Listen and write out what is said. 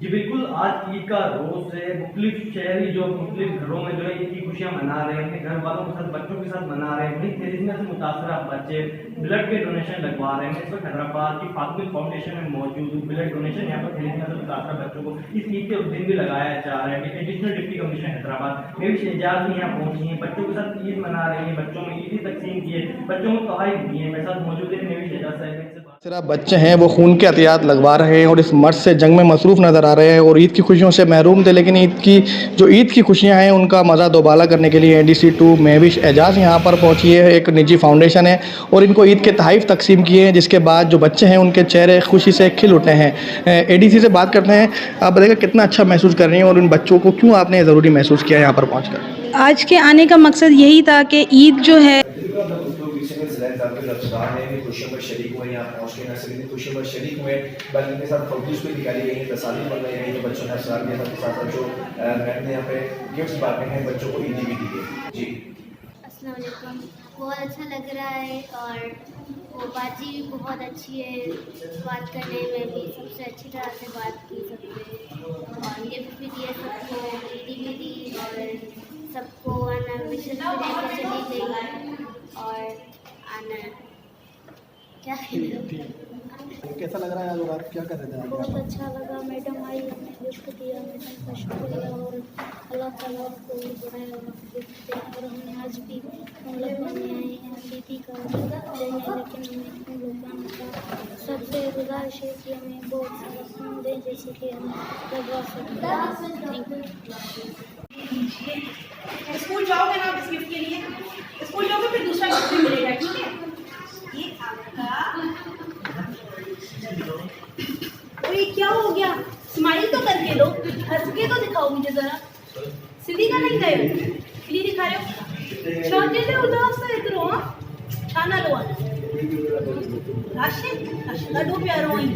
जी बिल्कुल, आज ईद का रोज़ है। मुख्तलिफ शहरी जो मुख्तलिफ घरों में जो है ईद की खुशियाँ मना रहे हैं, अपने घर वालों के साथ, बच्चों के साथ मना रहे हैं। वहीं थैलेसीमिया से मुतासरा बच्चे ब्लड के डोनेशन लगवा रहे हैं। इस वक्त हैदराबाद की फातिमा फाउंडेशन में मौजूद हूँ। ब्लड डोनेशन यहाँ पर थैलेसीमिया से मुतासरा बच्चों को इस ईद के दिन भी लगाया जा रहा है। Additional deputy commissioner Hyderabad Mevish Ejaz भी यहाँ पहुँची हैं, बच्चों के साथ ईद मना रही हैं, बच्चों में ईदी तकसीम की है, बच्चों को तोहफ़े दिए हैं। मेरे साथ मौजूद है मेविश एजाज साहब। सिर्फ बच्चे हैं वो खून के एहतियात लगवा रहे हैं और इस मर्ज से जंग में मसरूफ़ नज़र आ रहे हैं और ईद की खुशियों से महरूम थे, लेकिन ईद की खुशियां हैं उनका मज़ा दोबाला करने के लिए ADC2 मेविश एजाज यहाँ पर पहुँची है। एक निजी फाउंडेशन है और इनको ईद के तोहफ़े तकसीम किए हैं, जिसके बाद जो बच्चे हैं उनके चेहरे खुशी से खिल उठे हैं। ADC से बात करते हैं, आप बताइएगा कितना अच्छा महसूस कर रही हैं और उन बच्चों को क्यों आपने ज़रूरी महसूस किया यहाँ पर पहुँच कर? आज के आने का मकसद यही था कि ईद जो है खुशियों में शरीक हुए, यहाँ पहुँच के न सिर्फ खुशियों में शरीक हुए बल्कि इनके साथ फोटोज भी निकाली गई, तस्वीरें बनाई गई, तो बच्चों ने असरार दिया था, साथ जो मैम ने यहाँ पे गिफ्ट्स बांटे हैं, बच्चों को ईदी भी दी है। जी अस्सलाम वालेकुम। बहुत अच्छा लग रहा है और वो बाजी भी बहुत अच्छी है, बात करने में भी सबसे अच्छी तरह से बात की सबसे, और गिफ्ट भी दिए सबको, ईदी भी दी और सबको आना विशेष भी लेकर चली गई और आना क्या कैसा लग रहा है और आप क्या कर रहे थे? बहुत अच्छा लगा। मैडम आई, हमने गिफ्ट दिया, मैडम का शुक्रिया और अल्लाह ताला को बनाया गिफ्ट दे। और हमने आज भी हम लोग बने आए हैं दीदी का देने, लेकिन हमें हम लोग का सबसे गुजारिश है कि हमें बहुत सारा खून दें जैसे कि हम लगवा सकते हैं। स्कूल जाओगे ना इस गिफ्ट के लिए, स्कूल जाओगे फिर दूसरा गिफ्ट भी मिलेगा, ठीक है? ये आपका। और ये क्या हो गया? स्माइल तो करके दो, हंस के तो दिखाओ मुझे जरा। सीधी का नहीं गए, सीधी दिखा रहे हो। शादी से उदास है इधरो, हाँ? खाना लो आना। राशि, राशि का दो प्यारों ही।